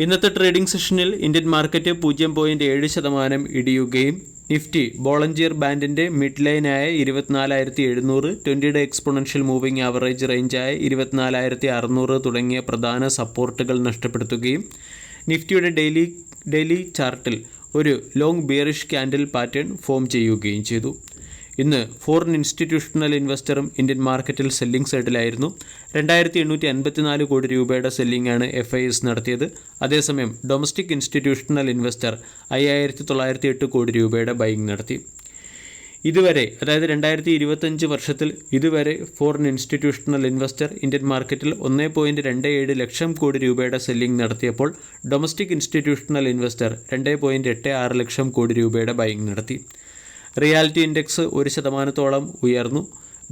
ഇന്നത്തെ ട്രേഡിംഗ് സെഷനിൽ Indian market 0.7% ഇടിയുകയും നിഫ്റ്റി ബോളഞ്ചിയർ ബാൻഡിൻ്റെ മിഡ് ലൈനായ 24,700, 20-ഡേ എക്സ്പൊണൻഷ്യൽ മൂവിംഗ് ആവറേജ് റേഞ്ചായ 24,600 തുടങ്ങിയ പ്രധാന സപ്പോർട്ടുകൾ നഷ്ടപ്പെടുത്തുകയും നിഫ്റ്റിയുടെ ഡെയിലി ചാർട്ടിൽ ഒരു long bearish candle pattern form ചെയ്യുകയും ചെയ്തു. ഇന്ന് ഫോറിൻ ഇൻസ്റ്റിറ്റ്യൂഷണൽ ഇൻവെസ്റ്ററും ഇന്ത്യൻ മാർക്കറ്റിൽ സെല്ലിംഗ് സൈഡിലായിരുന്നു. 2,854 കോടി രൂപയുടെ സെല്ലിംഗാണ് FIS നടത്തിയത്. അതേസമയം ഡൊമസ്റ്റിക് ഇൻസ്റ്റിറ്റ്യൂഷണൽ ഇൻവെസ്റ്റർ 5,908 കോടി രൂപയുടെ ബൈയിങ് നടത്തി. ഇതുവരെ, അതായത് 2025 വർഷത്തിൽ ഇതുവരെ ഫോറിൻ ഇൻസ്റ്റിറ്റ്യൂഷണൽ ഇൻവെസ്റ്റർ ഇന്ത്യൻ മാർക്കറ്റിൽ 1.27 ലക്ഷം കോടി രൂപയുടെ സെല്ലിംഗ് നടത്തിയപ്പോൾ domestic institutional investor 2.86 lakh crore രൂപയുടെ ബൈയിങ് നടത്തി. റിയാലിറ്റി ഇൻഡെക്സ് 1% ഉയർന്നു.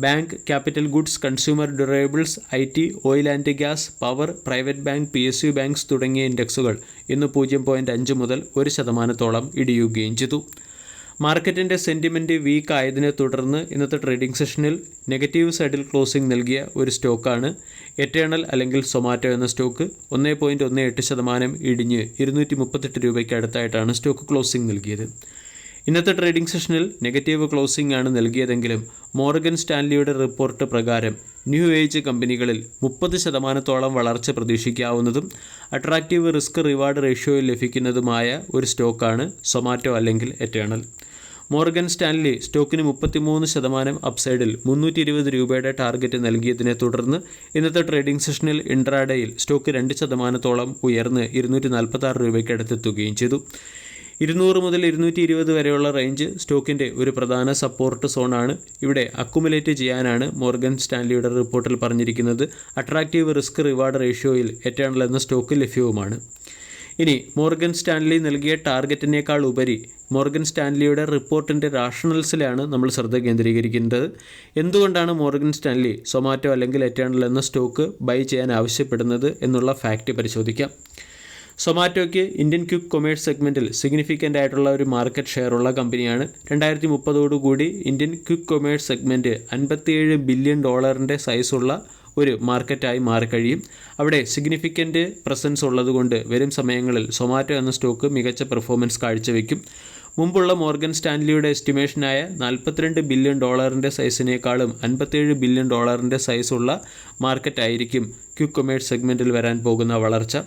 Bank, capital goods, consumer durables, IT, oil and gas, power, private bank, PSU banks തുടങ്ങിയ ഇൻഡെക്സുകൾ ഇന്ന് 0.5 മുതൽ 1% ഇടിയുകയും ചെയ്തു. മാർക്കറ്റിൻ്റെ സെൻറ്റിമെൻറ്റ് വീക്ക് ആയതിനെ തുടർന്ന് ഇന്നത്തെ ട്രേഡിംഗ് സെഷനിൽ നെഗറ്റീവ് സൈഡിൽ ക്ലോസിംഗ് നൽകിയ ഒരു സ്റ്റോക്കാണ് എറ്റേണൽ അല്ലെങ്കിൽ സൊമാറ്റോ എന്ന സ്റ്റോക്ക്. 1.18% ഇടിഞ്ഞ് 238 രൂപയ്ക്ക് അടുത്തായിട്ടാണ് സ്റ്റോക്ക് ക്ലോസിംഗ് നൽകിയത്. ഇന്നത്തെ ട്രേഡിംഗ് സെഷനിൽ നെഗറ്റീവ് ക്ലോസിംഗ് ആണ് നൽകിയതെങ്കിലും മോർഗൻ സ്റ്റാൻലിയുടെ റിപ്പോർട്ട് പ്രകാരം ന്യൂ ഏജ് കമ്പനികളിൽ 30% വളർച്ച പ്രതീക്ഷിക്കാവുന്നതും അട്രാക്റ്റീവ് റിസ്ക് റിവാർഡ് റേഷ്യോയിൽ ലഭിക്കുന്നതുമായ ഒരു സ്റ്റോക്കാണ് സൊമാറ്റോ അല്ലെങ്കിൽ എറ്റേണൽ. മോർഗൻ സ്റ്റാൻലി സ്റ്റോക്കിന് 33% അപ്സൈഡിൽ 320 രൂപയുടെ ടാർഗറ്റ് നൽകിയതിനെ തുടർന്ന് ഇന്നത്തെ ട്രേഡിംഗ് സെഷനിൽ ഇൻട്രാഡേയിൽ സ്റ്റോക്ക് 2% ഉയർന്ന് 246 രൂപയ്ക്ക് അടുത്തെത്തുകയും ചെയ്തു. 200 മുതൽ 220 വരെയുള്ള റേഞ്ച് സ്റ്റോക്കിൻ്റെ ഒരു പ്രധാന സപ്പോർട്ട് സോണാണ്. ഇവിടെ അക്കുമുലേറ്റ് ചെയ്യാനാണ് മോർഗൻ സ്റ്റാൻലിയുടെ റിപ്പോർട്ടിൽ പറഞ്ഞിരിക്കുന്നത്. അട്രാക്റ്റീവ് റിസ്ക് റിവാർഡ് റേഷ്യോയിൽ എറ്റേണൽ എന്ന സ്റ്റോക്ക് ലഭ്യവുമാണ്. ഇനി മോർഗൻ സ്റ്റാൻലി നൽകിയ ടാർഗറ്റിനേക്കാൾ ഉപരി മോർഗൻ സ്റ്റാൻലിയുടെ റിപ്പോർട്ടിൻ്റെ റാഷണൽസിലാണ് നമ്മൾ ശ്രദ്ധ കേന്ദ്രീകരിക്കുന്നത്. എന്തുകൊണ്ടാണ് മോർഗൻ സ്റ്റാൻലി സൊമാറ്റോ അല്ലെങ്കിൽ എറ്റേണൽ എന്ന സ്റ്റോക്ക് ബൈ ചെയ്യാൻ ആവശ്യപ്പെടുന്നത് എന്നുള്ള ഫാക്റ്റ് പരിശോധിക്കാം. സൊമാറ്റോയ്ക്ക് ഇന്ത്യൻ ക്വിക്ക് കൊമേഴ്സ് സെഗ്മെൻറ്റിൽ സിഗ്നിഫിക്കൻ്റ് ആയിട്ടുള്ള ഒരു മാർക്കറ്റ് ഷെയർ ഉള്ള കമ്പനിയാണ്. 2030 Indian quick commerce segment $57 billion സൈസുള്ള ഒരു മാർക്കറ്റായി മാറിക്കഴിയും. അവിടെ സിഗ്നിഫിക്കൻ്റ് പ്രസൻസ് ഉള്ളതുകൊണ്ട് വരും സമയങ്ങളിൽ സൊമാറ്റോ എന്ന സ്റ്റോക്ക് മികച്ച പെർഫോമൻസ് കാഴ്ചവെക്കും. മുമ്പുള്ള മോർഗൻ സ്റ്റാൻലിയുടെ എസ്റ്റിമേഷനായ $42 ബില്യൺ സൈസിനേക്കാളും $57 ബില്യൺ സൈസുള്ള മാർക്കറ്റായിരിക്കും ക്വിക്ക് കൊമേഴ്സ് സെഗ്മെൻറ്റിൽ വരാൻ പോകുന്ന വളർച്ച.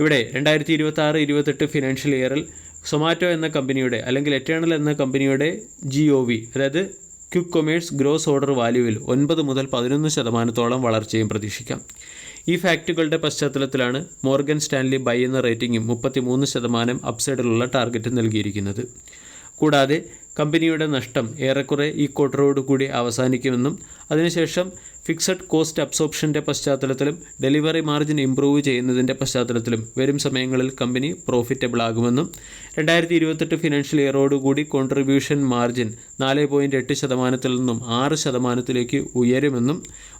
ഇവിടെ 2026-28 ഫിനാൻഷ്യൽ ഇയറിൽ സൊമാറ്റോ എന്ന കമ്പനിയുടെ അല്ലെങ്കിൽ എറ്റേണൽ എന്ന കമ്പനിയുടെ GOV, അതായത് ക്വിക്ക് കൊമേഴ്സ് ഗ്രോസ് ഓർഡർ വാല്യൂവിൽ 9 മുതൽ 11% വളർച്ചയും പ്രതീക്ഷിക്കാം. ഈ ഫാക്റ്റുകളുടെ പശ്ചാത്തലത്തിലാണ് മോർഗൻ സ്റ്റാൻലി ബൈ എന്ന റേറ്റിംഗും 33% അപ്സൈഡിലുള്ള ടാർഗറ്റ് നൽകിയിരിക്കുന്നത്. കൂടാതെ കമ്പനിയുടെ നഷ്ടം ഏറെക്കുറെ ഈ ക്വാർട്ടറോടുകൂടി അവസാനിക്കുമെന്നും അതിനുശേഷം ഫിക്സഡ് കോസ്റ്റ് അബ്സോർപ്ഷൻ്റെ പശ്ചാത്തലത്തിലും ഡെലിവറി മാർജിൻ ഇംപ്രൂവ് ചെയ്യുന്നതിൻ്റെ പശ്ചാത്തലത്തിലും വരും സമയങ്ങളിൽ കമ്പനി പ്രോഫിറ്റബിൾ ആകുമെന്നും 2028 ഫിനാൻഷ്യൽ ഇയറോടുകൂടി കോൺട്രിബ്യൂഷൻ മാർജിൻ 4.8% നിന്നും 6% ഉയരുമെന്നും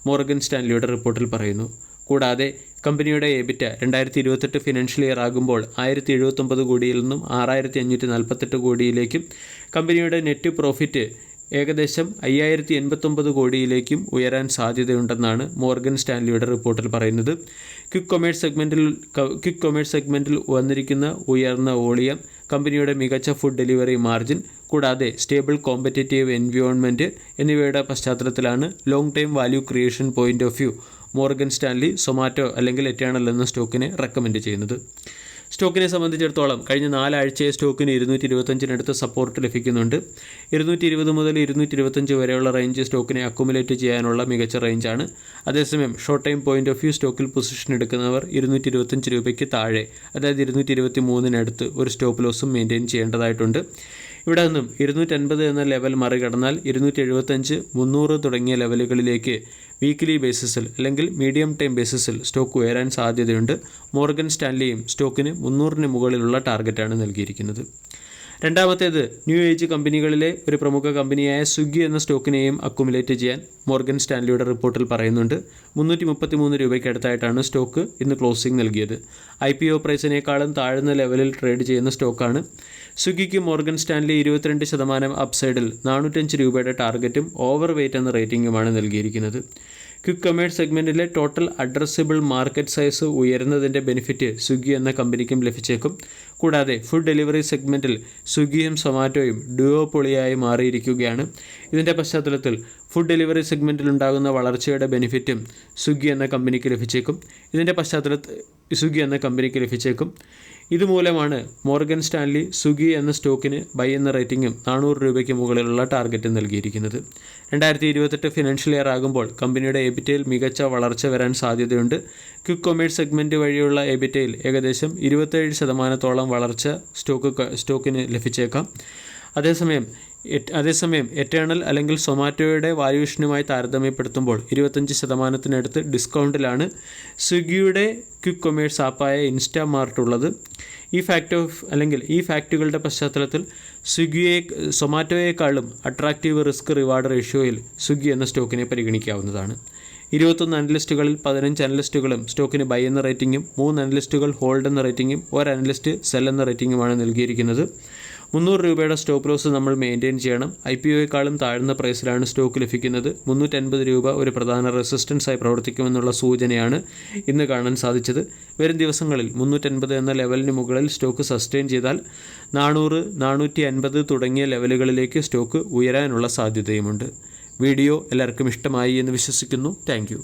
മോർഗൻ സ്റ്റാൻലിയുടെ റിപ്പോർട്ടിൽ പറയുന്നു. കൂടാതെ കമ്പനിയുടെ EBITDA 2028 ഫിനാൻഷ്യൽ ഇയർ ആകുമ്പോൾ 1,079 കോടിയിൽ നിന്നും 6,548 കോടിയിലേക്കും കമ്പനിയുടെ നെറ്റ് പ്രോഫിറ്റ് ഏകദേശം 5,089 കോടിയിലേക്കും ഉയരാൻ സാധ്യതയുണ്ടെന്നാണ് മോർഗൻ സ്റ്റാൻലിയുടെ റിപ്പോർട്ടിൽ പറയുന്നത്. ക്വിക്ക് കൊമേഴ്സ് സെഗ്മെൻറ്റിൽ വന്നിരിക്കുന്ന ഉയർന്ന വോളിയം, കമ്പനിയുടെ മികച്ച ഫുഡ് ഡെലിവറി മാർജിൻ, കൂടാതെ സ്റ്റേബിൾ കോമ്പറ്റേറ്റീവ് എൻവയോൺമെൻറ്റ് എന്നിവയുടെ പശ്ചാത്തലത്തിലാണ് long time value creation point of view Morgan Stanley Zomato അല്ലെങ്കിൽ എറ്റേണൽ എന്ന സ്റ്റോക്കിനെ റെക്കമെൻഡ് ചെയ്യുന്നത്. സ്റ്റോക്കിനെ സംബന്ധിച്ചിടത്തോളം കഴിഞ്ഞ 4 ആഴ്ചയെ സ്റ്റോക്കിന് 225 സപ്പോർട്ട് ലഭിക്കുന്നുണ്ട്. 220 മുതൽ 225 വരെയുള്ള റേഞ്ച് സ്റ്റോക്കിനെ അക്കുമുലേറ്റ് ചെയ്യാനുള്ള മികച്ച റേഞ്ചാണ്. അതേസമയം short time point of view സ്റ്റോക്കിൽ പൊസിഷൻ എടുക്കുന്നവർ 225 രൂപയ്ക്ക് താഴെ, അതായത് 223 ഒരു സ്റ്റോപ്പ് ലോസും മെയിൻറ്റെയിൻ ചെയ്യേണ്ടതായിട്ടുണ്ട്. ഇവിടെ നിന്നും 250 എന്ന ലെവൽ മറികടന്നാൽ 275, 300 തുടങ്ങിയ ലെവലുകളിലേക്ക് വീക്ക്ലി ബേസിസിൽ അല്ലെങ്കിൽ മീഡിയം ടൈം ബേസിസിൽ സ്റ്റോക്ക് ഉയരാൻ സാധ്യതയുണ്ട്. മോർഗൻ സ്റ്റാൻലിയും സ്റ്റോക്കിന് 300 മുകളിലുള്ള ടാർഗറ്റാണ് നൽകിയിരിക്കുന്നത്. രണ്ടാമത്തേത് ന്യൂ ഏജ് കമ്പനികളിലെ ഒരു പ്രമുഖ കമ്പനിയായ സ്വിഗ്ഗി എന്ന സ്റ്റോക്കിനെയും അക്കുമുലേറ്റ് ചെയ്യാൻ മോർഗൻ സ്റ്റാൻലിയുടെ റിപ്പോർട്ടിൽ പറയുന്നുണ്ട്. 333 രൂപയ്ക്ക് അടുത്തായിട്ടാണ് സ്റ്റോക്ക് ഇന്ന് ക്ലോസിംഗ് നൽകിയത്. IPO പ്രൈസിനേക്കാളും താഴ്ന്ന ലെവലിൽ ട്രേഡ് ചെയ്യുന്ന സ്റ്റോക്കാണ്. സ്വിഗ്ഗിക്ക് മോർഗൻ സ്റ്റാൻലി 22% അപ്സൈഡിൽ 405 രൂപയുടെ ടാർഗറ്റും ഓവർ വെയ്റ്റ് എന്ന റേറ്റിംഗുമാണ് നൽകിയിരിക്കുന്നത്. ക്വിക്ക് കൊമേഴ്സ് സെഗ്മെൻറ്റിലെ ടോട്ടൽ അഡ്രസ്സബിൾ മാർക്കറ്റ് സൈസ് ഉയരുന്നതിൻ്റെ ബെനിഫിറ്റ് സ്വിഗ്ഗി എന്ന കമ്പനിക്കും ലഭിച്ചേക്കും. കൂടാതെ ഫുഡ് ഡെലിവറി സെഗ്മെൻറ്റിൽ സ്വിഗ്ഗിയും സൊമാറ്റോയും ഡുവോപ്പൊളിയായി മാറിയിരിക്കുകയാണ്. ഇതിൻ്റെ പശ്ചാത്തലത്തിൽ ഫുഡ് ഡെലിവറി സെഗ്മെൻറ്റിൽ ഉണ്ടാകുന്ന വളർച്ചയുടെ ബെനിഫിറ്റും സ്വിഗ്ഗി എന്ന കമ്പനിക്ക് ലഭിച്ചേക്കും. ഇതുമൂലമാണ് മോർഗൻ സ്റ്റാൻലി സ്വിഗ്ഗി എന്ന സ്റ്റോക്കിന് ബൈ എന്ന റേറ്റിംഗും 400 രൂപയ്ക്ക് മുകളിലുള്ള ടാർഗറ്റും നൽകിയിരിക്കുന്നത്. 2028 ഫിനാൻഷ്യൽ ഇയർ ആകുമ്പോൾ കമ്പനിയുടെ എബിറ്റയിൽ മികച്ച വളർച്ച വരാൻ സാധ്യതയുണ്ട്. ക്വിക്ക് കൊമേഴ്സ് സെഗ്മെൻറ്റ് വഴിയുള്ള എബിറ്റയിൽ ഏകദേശം 27% വളർച്ച സ്റ്റോക്കിന് ലഭിച്ചേക്കാം. അതേസമയം എറ്റേണൽ അല്ലെങ്കിൽ സൊമാറ്റോയുടെ വാല്യൂഷനുമായി താരതമ്യപ്പെടുത്തുമ്പോൾ 25% ഡിസ്കൗണ്ടിലാണ് സ്വിഗ്ഗിയുടെ ക്വിക്ക് കൊമേഴ്സ് ആപ്പായ ഇൻസ്റ്റാമാർട്ട് ഉള്ളത്. ഈ ഫാക്റ്റുകളുടെ പശ്ചാത്തലത്തിൽ സൊമാറ്റോയേക്കാളും അട്രാക്റ്റീവ് റിസ്ക് റിവാർഡ് റേഷ്യോയിൽ സ്വിഗ്ഗി എന്ന സ്റ്റോക്കിനെ പരിഗണിക്കാവുന്നതാണ്. 21 അനലിസ്റ്റുകളിൽ 15 അനലിസ്റ്റുകളും സ്റ്റോക്കിന് ബൈ എന്ന റേറ്റിംഗും 3 അനലിസ്റ്റുകൾ ഹോൾഡ് എന്ന റേറ്റിംഗും 1 അനലിസ്റ്റ് സെൽ എന്ന റേറ്റിംഗുമാണ് നൽകിയിരിക്കുന്നത്. 300 രൂപയുടെ സ്റ്റോപ്പ് ലോസ് നമ്മൾ മെയിൻറ്റെയിൻ ചെയ്യണം. IPOയേക്കാളും താഴ്ന്ന പ്രൈസിലാണ് സ്റ്റോക്ക് ലഭിക്കുന്നത്. 350 രൂപ ഒരു പ്രധാന റെസിസ്റ്റൻസായി പ്രവർത്തിക്കുമെന്നുള്ള സൂചനയാണ് ഇന്ന് കാണാൻ സാധിച്ചത്. വരും ദിവസങ്ങളിൽ 350 എന്ന ലെവലിന് മുകളിൽ സ്റ്റോക്ക് സസ്റ്റെയിൻ ചെയ്താൽ 400, 450 തുടങ്ങിയ ലെവലുകളിലേക്ക് സ്റ്റോക്ക് ഉയരാനുള്ള സാധ്യതയുമുണ്ട്. വീഡിയോ എല്ലാവർക്കും ഇഷ്ടമായി എന്ന് വിശ്വസിക്കുന്നു. താങ്ക്